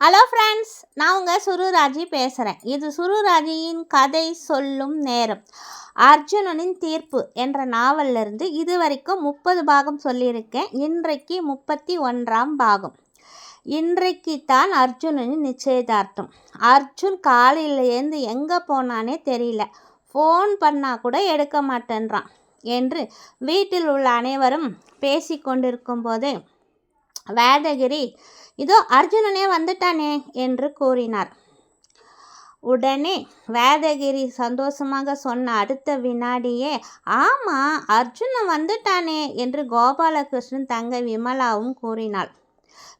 Hello friends, நான் உங்கள் சுருராஜி பேசுகிறேன். இது சுருராஜியின் கதை சொல்லும் நேரம். அர்ஜுனனின் தீர்ப்பு என்ற நாவலிருந்து இதுவரைக்கும் 30 பாகம் சொல்லியிருக்கேன். இன்றைக்கு 31ஆம் பாகம். இன்றைக்கு தான் அர்ஜுனனின் நிச்சயதார்த்தம். அர்ஜுன் காலையிலேருந்து எங்கே போனானே தெரியல. ஃபோன் பண்ணால் கூட எடுக்க மாட்டேன்றான் என்று வீட்டில் உள்ள அனைவரும் பேசி கொண்டிருக்கும் போது வேதகிரி, இதோ அர்ஜுனனே வந்துட்டானே என்று கூறினார். உடனே வேதகிரி சந்தோஷமாக சொன்ன அடுத்த வினாடியே, ஆமாம் அர்ஜுனன் வந்துட்டானே என்று கோபாலகிருஷ்ணன் தங்கை விமலாவும் கூறினாள்.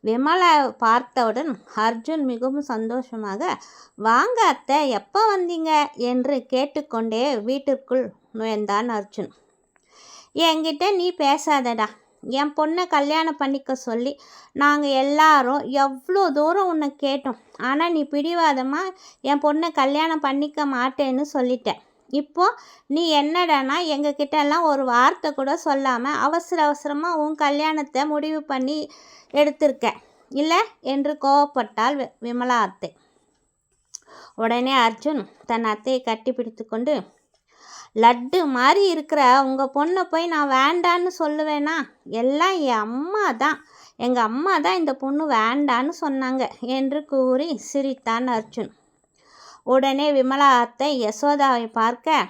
விமலா பார்த்தவுடன் அர்ஜுன் மிகவும் சந்தோஷமாக, வாங்க அத்தை, எப்போ வந்தீங்க என்று கேட்டுக்கொண்டே வீட்டிற்குள் நுழைந்தான் அர்ஜுன். என்கிட்ட நீ பேசாதடா, என் பொண்ணை கல்யாணம் பண்ணிக்க சொல்லி நாங்கள் எல்லாரும் எவ்வளோ தூரம் உன்னை கேட்டோம். ஆனால் நீ பிடிவாதமாக என் பொண்ணை கல்யாணம் பண்ணிக்க மாட்டேன்னு சொல்லிட்டேன். இப்போது நீ என்னடானா எங்ககிட்டெல்லாம் ஒரு வார்த்தை கூட சொல்லாமல் அவசரமாக உன் கல்யாணத்தை முடிவு பண்ணி எடுத்திருக்க இல்லை என்று கோவப்பட்டாள் விமலா அத்தை. உடனே அர்ஜுன் தன் அத்தையை கட்டி பிடித்து கொண்டு, லட்டு மாதிரி இருக்கிற உங்கள் பொண்ணை போய் நான் வேண்டான்னு சொல்லுவேனா? எல்லாம் எங்கள் அம்மா தான் இந்த பொண்ணு வேண்டான்னு சொன்னாங்க என்று கூறி சிரித்தான் அர்ஜுன். உடனே விமலா அத்தை யசோதாவை பார்க்க,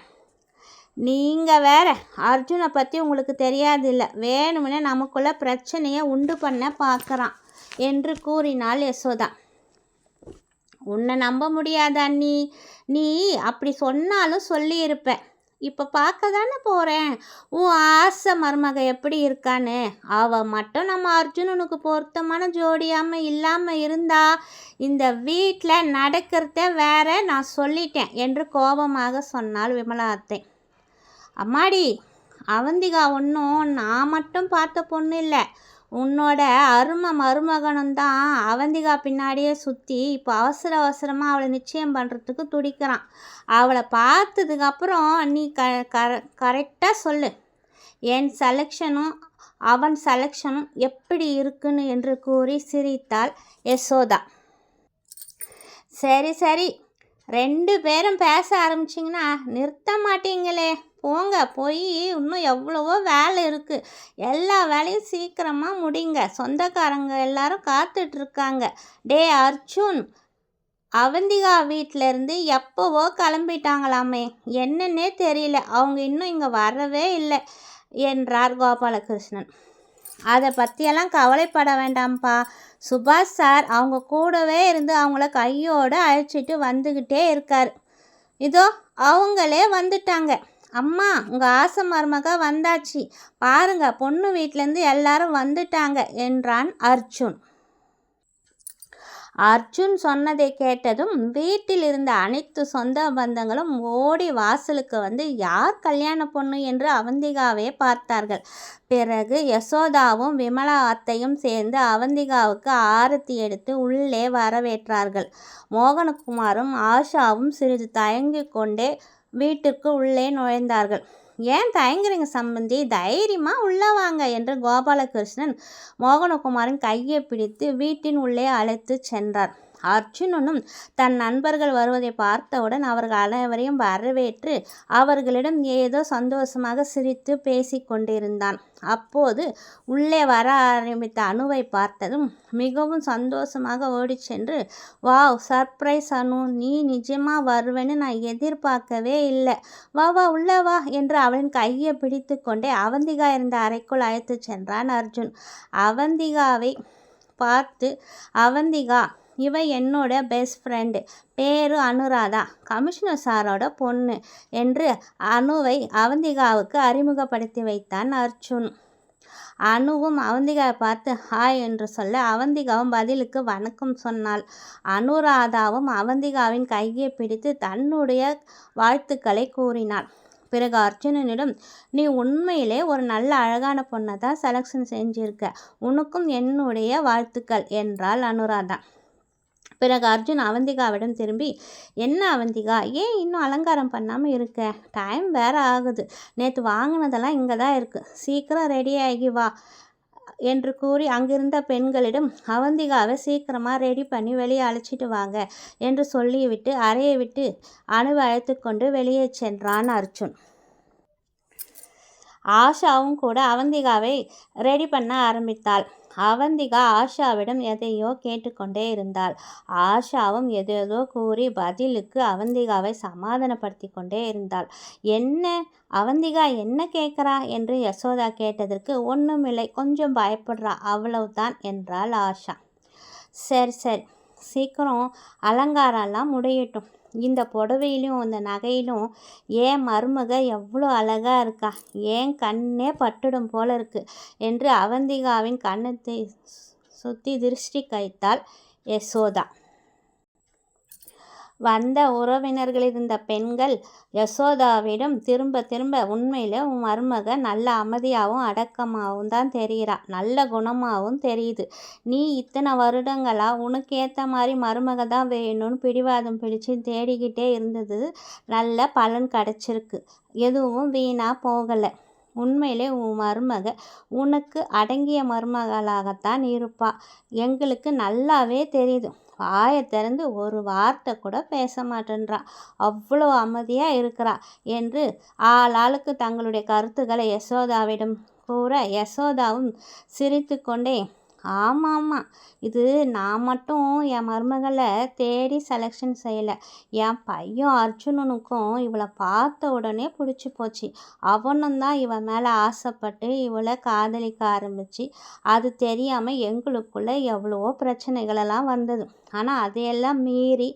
நீங்கள் வேற, அர்ஜுனை பற்றி உங்களுக்கு தெரியாதில்ல, வேணும்னே நமக்குள்ள பிரச்சனையை உண்டு பண்ண பார்க்குறான் என்று கூறினாள் யசோதா. உன்னை நம்ப முடியாத அண்ணி, நீ அப்படி சொன்னாலும் சொல்லியிருப்ப. இப்போ பார்க்க தானே போகிறேன் உன் ஆசை மருமக எப்படி இருக்கான்னு. அவள் மட்டும் நம்ம அர்ஜுனனுக்கு பொருத்தமான ஜோடியாமல் இல்லாமல் இருந்தா இந்த வீட்டில் நடக்கிறத வேற நான் சொல்லிட்டேன் என்று கோபமாக சொன்னாள் விமலா அத்தை. அம்மாடி, அவந்திகா ஒன்றும் நான் மட்டும் பார்த்த பொண்ணு இல்லை, உன்னோட அருமை மருமகனும் தான் அவந்திகா பின்னாடியே சுற்றி இப்போ அவசரமாக அவளை நிச்சயம் பண்ணுறதுக்கு துடிக்கிறான். அவளை பார்த்ததுக்கப்புறம் நீ கரெக்டாக சொல்லு, என் செலெக்ஷனும் அவன் செலெக்ஷனும் எப்படி இருக்குன்னு என்று கூறி சிரித்தாள் யசோதா. சரி, 2 பேரும் பேச ஆரம்பிச்சிங்கன்னா நிறுத்த மாட்டீங்களே, போங்க, போய் இன்னும் எவ்வளவோ வேலை இருக்குது, எல்லா வேலையும் சீக்கிரமாக முடிங்க, சொந்தக்காரங்க எல்லாரும் காத்துட்ருக்காங்க. டே அர்ஜுன், அவந்திகா வீட்டிலேருந்து எப்போவோ கிளம்பிட்டாங்களாமே, என்னன்னே தெரியல, அவங்க இன்னும் இங்கே வரவே இல்லை என்றார் கோபாலகிருஷ்ணன். அதை பற்றியெல்லாம் கவலைப்பட வேண்டாம்ப்பா, சுபாஷ் சார் அவங்க கூடவே இருந்து அவங்கள கையோடு அழைச்சிட்டு வந்துக்கிட்டே இருக்கார். இதோ அவங்களே வந்துட்டாங்க. அம்மா, உங்கள் ஆசை மருமக வந்தாச்சு பாருங்க, பொண்ணு வீட்டிலேருந்து எல்லாரும் வந்துட்டாங்க என்றான் அர்ஜுன். அர்ஜுன் சொன்னதை கேட்டதும் வீட்டில் இருந்த அனைத்து சொந்த பந்தங்களும் ஓடி வாசலுக்கு வந்து யார் கல்யாண பொண்ணு என்று அவந்திகாவே பார்த்தார்கள். பிறகு யசோதாவும் விமலா அத்தையும் சேர்ந்து அவந்திகாவுக்கு ஆரத்தி எடுத்து உள்ளே வரவேற்றார்கள். மோகனகுமாரும் ஆஷாவும் சிறிது தயங்கிக் கொண்டே வீட்டிற்கு உள்ளே நுழைந்தார்கள். ஏன் தயங்குறீங்க சம்பந்தி, தைரியமாக உள்ளே வாங்க என்று கோபாலகிருஷ்ணன் மோகனகுமாரின் கையை பிடித்து வீட்டின் உள்ளே அழைத்து சென்றார். அர்ஜுனனும் தன் நண்பர்கள் வருவதை பார்த்தவுடன் அவர்கள் அனைவரையும் வரவேற்று அவர்களிடம் ஏதோ சந்தோஷமாக சிரித்து பேசி கொண்டிருந்தான். அப்போது உள்ளே வர ஆரம்பித்த அனுவை பார்த்ததும் மிகவும் சந்தோஷமாக ஓடி சென்று, வாவ், சர்ப்ரைஸ் அனு, நீ நிஜமாக வருவேன்னு நான் எதிர்பார்க்கவே இல்லை, வா உள்ளே வா என்று அவளின் கையை பிடித்து கொண்டே அவந்திகா இருந்த அறைக்குள் அழைத்து சென்றான் அர்ஜுன். அவந்திகாவை பார்த்து, அவந்திகா, இவ என்னோட பெஸ்ட் ஃப்ரெண்டு, பேரு அனுராதா, கமிஷனர் சாரோட பொண்ணு என்று அனுவை அவந்திகாவுக்கு அறிமுகப்படுத்தி வைத்தான் அர்ஜுன். அனுவும் அவந்திகாவை பார்த்து ஹாய் என்று சொல்ல அவந்திகாவும் பதிலுக்கு வணக்கம் சொன்னாள். அனுராதாவும் அவந்திகாவின் கையை பிடித்து தன்னுடைய வாழ்த்துக்களை கூறினாள். பிறகு அர்ஜுனனிடம், நீ உண்மையிலே ஒரு நல்ல அழகான பொண்ணை தான் செலெக்ஷன் செஞ்சிருக்க, உனக்கும் என்னுடைய வாழ்த்துக்கள் என்றாள் அனுராதா. பிறகு அர்ஜுன் அவந்திகாவிடம் திரும்பி, என்ன அவந்திகா, ஏன் இன்னும் அலங்காரம் பண்ணாமல் இருக்க? டைம் வேறு ஆகுது, நேற்று வாங்கினதெல்லாம் இங்கே தான் இருக்குது, சீக்கிரம் ரெடி ஆகி வா என்று கூறி அங்கிருந்த பெண்களிடம் அவந்திகாவை சீக்கிரமாக ரெடி பண்ணி வெளியே அழைச்சிட்டு வாங்க என்று சொல்லிவிட்டு அறையை விட்டு அணுவை அழைத்து கொண்டு வெளியே சென்றான் அர்ஜுன். ஆஷாவும் கூட அவந்திகாவை ரெடி பண்ண ஆரம்பித்தாள். அவந்திகா ஆஷாவிடம் எதையோ கேட்டுக்கொண்டே இருந்தாள். ஆஷாவும் எதேதோ கூறி பதிலுக்கு அவந்திகாவை சமாதானப்படுத்தி கொண்டே இருந்தாள். என்ன அவந்திகா என்ன கேட்குறா என்று யசோதா கேட்டதற்கு ஒன்றுமில்லை, கொஞ்சம் பயப்படுறா, அவ்வளவுதான் என்றாள் ஆஷா. சரி சரி, சீக்கிரம் அலங்காரம்லாம் முடியட்டும். இந்த புடவையிலும் இந்த நகையிலும் ஏன் மருமக எவ்வளோ அழகாக இருக்கா, ஏன் கண்ணே பட்டுடும் போல இருக்கு என்று அவந்திகாவின் கண்ணத்தை சுற்றி திருஷ்டி கைத்தாள் யசோதா. வந்த உறவினர்கள் இருந்த பெண்கள் யசோதாவிடம் திரும்ப திரும்ப உண்மையில் உன் மருமக நல்ல அமைதியாகவும் அடக்கமாகவும் தான் தெரிகிறா, நல்ல குணமாகவும் தெரியுது. நீ இத்தனை வருடங்களா உனக்கு ஏற்ற மாதிரி மருமக தான் வேணும்னு பிடிவாதம் பிடிச்சு தேடிக்கிட்டே இருந்தது நல்ல பலன் கிடச்சிருக்கு, எதுவும் வீணாக போகலை. உண்மையிலே உன் மருமக உனக்கு அடங்கிய மருமகளாகத்தான் இருப்பா, எங்களுக்கு நல்லாவே தெரியுது. வாயை திறந்து ஒரு வார்த்தை கூட பேச மாட்டேன்றா, அவ்வளோ அமைதியாக இருக்கிறா என்று ஆளாளுக்கு தங்களுடைய கருத்துக்களை யசோதாவிடம் கூற யசோதாவும் சிரித்து கொண்டே ஆமாம், இது நான் மட்டும் என் மருமகளை தேடி செலெக்ஷன் செய்யலை, என் பையன் அர்ஜுனனுக்கும் இவளை பார்த்த உடனே பிடிச்சி போச்சு. அவனும் தான் இவன் மேலே ஆசைப்பட்டு இவளை காதலிக்க ஆரம்பிச்சு, அது தெரியாமல் எங்களுக்குள்ளே எவ்வளவோ பிரச்சனைகளெல்லாம் வந்தது. ஆனால் அதையெல்லாம் மீறி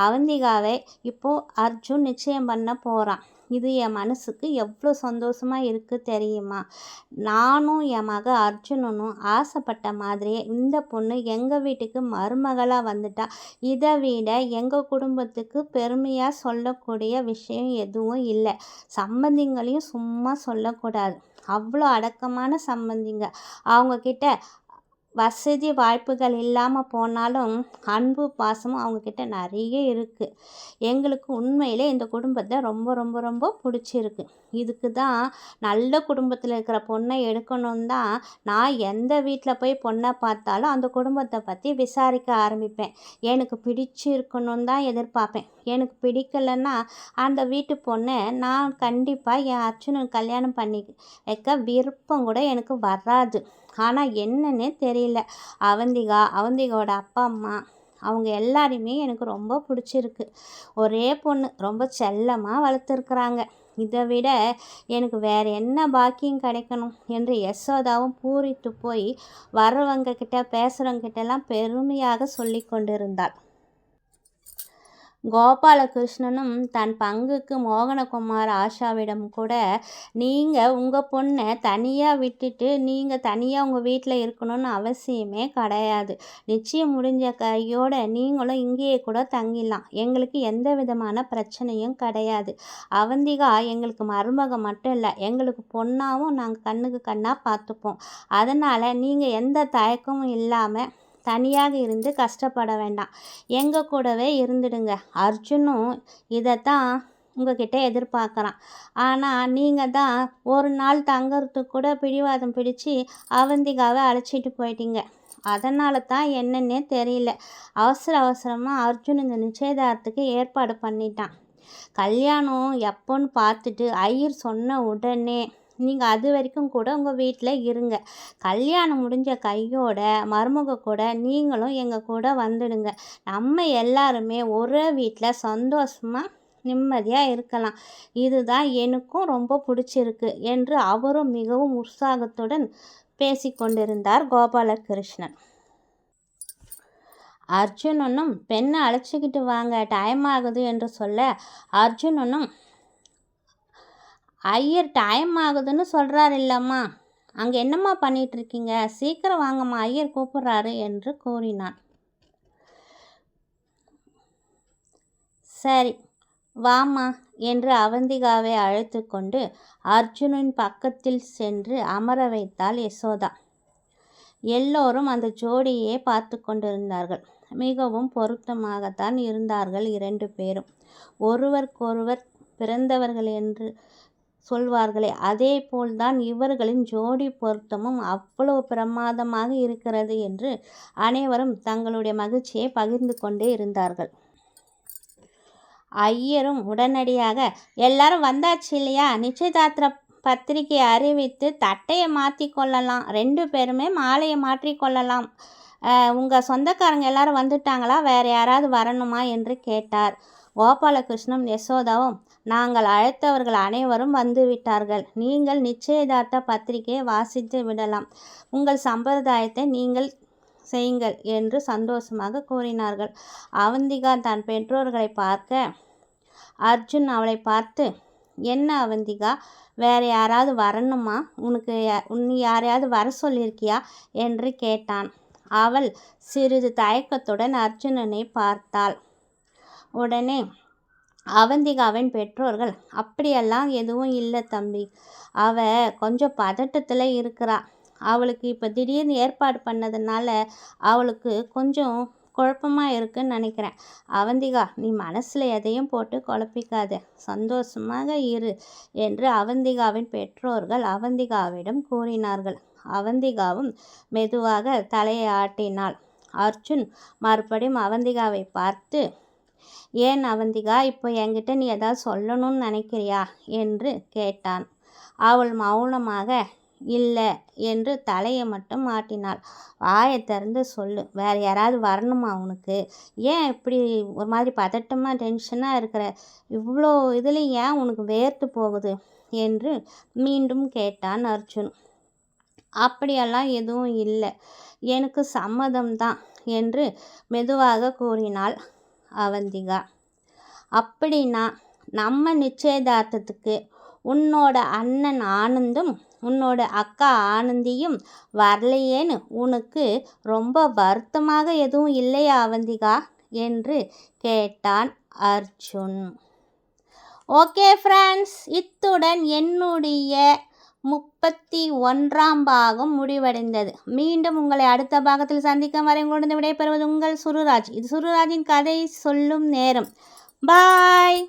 அவந்திகாவை இப்போது அர்ஜுன் நிச்சயம் பண்ண போகிறான். இது என் மனசுக்கு எவ்வளோ சந்தோஷமாக இருக்குது தெரியுமா. நானும் என் மக அர்ஜுனனும் ஆசைப்பட்ட மாதிரியே இந்த பொண்ணு எங்கள் வீட்டுக்கு மருமகளாக வந்துட்டா, இதை விட எங்கள் குடும்பத்துக்கு பெருமையாக சொல்லக்கூடிய விஷயம் எதுவும் இல்லை. சம்பந்திங்களையும் சும்மா சொல்லக்கூடாது, அவ்வளோ அடக்கமான சம்பந்திங்க. அவங்கக்கிட்ட வசதி வாய்ப்புகள் இல்லாமல் போனாலும் அன்பு பாசமும் அவங்கக்கிட்ட நிறைய இருக்குது. எங்களுக்கு உண்மையிலே இந்த குடும்பத்தை ரொம்ப ரொம்ப ரொம்ப பிடிச்சிருக்கு. இதுக்கு தான் நல்ல குடும்பத்தில் இருக்கிற பொண்ணை எடுக்கணும்னு தான் நான் எந்த வீட்டில் போய் பொண்ணை பார்த்தாலும் அந்த குடும்பத்தை பற்றி விசாரிக்க ஆரம்பிப்பேன். எனக்கு பிடிச்சிருக்கணும்னு தான் எதிர்பார்ப்பேன். எனக்கு பிடிக்கலைன்னா அந்த வீட்டு பொண்ணை நான் கண்டிப்பாக என் அர்ஜுனன் கல்யாணம் பண்ணி வைக்க விருப்பம் கூட எனக்கு வராது. ஆனால் என்னன்னே தெரியல, அவந்திகாவோட அப்பா அம்மா அவங்க எல்லாரையுமே எனக்கு ரொம்ப பிடிச்சிருக்கு. ஒரே பொண்ணு, ரொம்ப செல்லமாக வளர்த்துருக்குறாங்க. இதை விட எனக்கு வேறு என்ன பாக்கியம் கிடைக்கணும் என்று யசோதாவும் பூரித்து போய் வர்றவங்க கிட்ட பேசுகிறவங்க கிட்டெல்லாம் பெருமையாக சொல்லி கொண்டிருந்தாள். கோபாலகிருஷ்ணனும் தன் பங்குக்கு மோகனகுமார் ஆஷாவிடம் கூட நீங்கள் உங்கள் பொண்ணை தனியாக விட்டுட்டு நீங்கள் தனியாக உங்கள் வீட்டில் இருக்கணும்னு அவசியமே கிடையாது. நிச்சயம் முடிஞ்ச கையோடு நீங்களும் இங்கேயே கூட தங்கிடலாம், எங்களுக்கு எந்த விதமான பிரச்சனையும் கிடையாது. அவந்திகா எங்களுக்கு மருமக மட்டும் இல்லை, எங்களுக்கு பொண்ணாகவும் நாங்கள் கண்ணுக்கு கண்ணாக பார்த்துப்போம். அதனால் நீங்கள் எந்த தயக்கமும் இல்லாமல் தனியாக இருந்து கஷ்டப்பட வேண்டாம், எங்கள் கூடவே இருந்துடுங்க. அர்ஜுனும் இதைத்தான் உங்ககிட்ட எதிர்பார்க்குறான். ஆனால் நீங்கள் தான் ஒரு நாள் தங்கறதுக்கு கூட பிடிவாதம் பிடிச்சி அவந்திகாவை அழைச்சிட்டு போயிட்டீங்க. அதனால தான் என்னன்னே தெரியல, அவசரமாக அர்ஜுன் இந்த நிச்சயதார்த்தத்துக்கு ஏற்பாடு பண்ணிட்டான். கல்யாணம் எப்போன்னு பார்த்துட்டு ஐயர் சொன்ன உடனே நீங்கள் அது வரைக்கும் கூட உங்கள் வீட்டில் இருங்க. கல்யாணம் முடிஞ்ச கையோட மருமக கூட நீங்களும் எங்கள் கூட வந்துடுங்க. நம்ம எல்லாருமே ஒரே வீட்டில் சந்தோஷமாக நிம்மதியாக இருக்கலாம். இதுதான் எனக்கும் ரொம்ப பிடிச்சிருக்கு என்று அவரும் மிகவும் உற்சாகத்துடன் பேசிக்கொண்டிருந்தார் கோபாலகிருஷ்ணன். அர்ஜுனனும் பெண்ணை அழைச்சிக்கிட்டு வாங்க, டைம் ஆகுது என்று சொல்ல அர்ஜுனனும் ஐயர் டைம் ஆகுதுன்னு சொல்கிறார் இல்லம்மா, அங்கே என்னம்மா பண்ணிகிட்ருக்கீங்க, சீக்கிரம் வாங்கம்மா, ஐயர் கூப்பிட்றாரு என்று கூறினான். சரி வாம்மா என்று அவந்திகாவை அழைத்து கொண்டு அர்ஜுனின் பக்கத்தில் சென்று அமர வைத்தாள் யசோதா. எல்லோரும் அந்த ஜோடியே பார்த்து கொண்டிருந்தார்கள். மிகவும் பொருத்தமாகத்தான் இருந்தார்கள் இரண்டு பேரும். ஒருவருக்கொருவர் பிறந்தவர்கள் என்று சொல்வார்களே, அதே போல்தான் இவர்களின் ஜோடி பொருத்தமும் அவ்வளவு பிரமாதமாக இருக்கிறது என்று அனைவரும் தங்களுடைய மகிழ்ச்சியை பகிர்ந்து கொண்டே இருந்தார்கள். ஐயரும் உடனடியாக, எல்லாரும் வந்தாச்சு இல்லையா, நிச்சயதார்த்த பத்திரிகையை அறிவித்து தட்டையை மாற்றி கொள்ளலாம், 2 பேருமே மாலையை மாற்றிக்கொள்ளலாம். உங்கள் சொந்தக்காரங்க எல்லாரும் வந்துட்டாங்களா, வேறு யாராவது வரணுமா என்று கேட்டார். கோபாலகிருஷ்ணனும் யசோதாவும், நாங்கள் அழைத்தவர்கள் அனைவரும் வந்துவிட்டார்கள். நீங்கள் நிச்சயதார்த்த பத்திரிகையை வாசித்து விடலாம். உங்கள் சம்பிரதாயத்தை நீங்கள் செய்யுங்கள் என்று சந்தோஷமாக கூறினார்கள். அவந்திகா தன் பெற்றோர்களை பார்க்க, அர்ஜுன் அவளை பார்த்து, என்ன அவந்திகா, வேறு யாராவது வரணுமா, நீ யாரையாவது வர சொல்லியிருக்கியா என்று கேட்டான். அவள் சிறிது தயக்கத்துடன் அர்ஜுனனை பார்த்தாள். உடனே அவந்திகாவின் பெற்றோர்கள், அப்படியெல்லாம் எதுவும் இல்லை தம்பி, அவ கொஞ்சம் பதட்டத்தில் இருக்கிறா. அவளுக்கு இப்போ திடீர்னு ஏற்பாடு பண்ணதுனால அவளுக்கு கொஞ்சம் குழப்பமாக இருக்குன்னு நினைக்கிறேன். அவந்திகா, நீ மனசில் எதையும் போட்டு குழப்பிக்காத, சந்தோஷமாக இரு என்று அவந்திகாவின் பெற்றோர்கள் அவந்திகாவிடம் கூறினார்கள். அவந்திகாவும் மெதுவாக தலையை ஆட்டினாள். அர்ஜுன் மறுபடியும் அவந்திகாவை பார்த்து, ஏன் அவந்திகா, இப்போ என்கிட்ட நீ ஏதாவது சொல்லணும்னு நினைக்கிறியா என்று கேட்டான். அவள் மௌனமாக இல்லை என்று தலையை மட்டும் ஆட்டினாள். வாயை திறந்து சொல்லு, வேறு யாராவது வரணுமா உனக்கு, ஏன் இப்படி ஒரு மாதிரி பதட்டமாக டென்ஷனாக இருக்கிற, இவ்வளோ இதுலேயும் ஏன் உனக்கு வேர்த்து போகுது என்று மீண்டும் கேட்டான் அர்ஜுன். அப்படியெல்லாம் எதுவும் இல்லை, எனக்கு சம்மதம்தான் என்று மெதுவாக கூறினாள் அவந்திகா. அப்படின்னா நம்ம நிச்சயதார்த்தத்துக்கு உன்னோட அண்ணன் ஆனந்தும் உன்னோட அக்கா ஆனந்தியும் வரலையேன்னு உனக்கு ரொம்ப வருத்தமாக எதுவும் இல்லையா அவந்திகா என்று கேட்டான் அர்ஜுன். ஓகே ஃப்ரெண்ட்ஸ், இத்துடன் என்னுடைய 31ஆம் பாகம் முடிவடைந்தது. மீண்டும் உங்களை அடுத்த பாகத்தில் சந்திக்கும் வரை உங்களுடன் விடைபெறுவது உங்கள் சுருராஜ். இது சுருராஜின் கதை சொல்லும் நேரம். பாய்.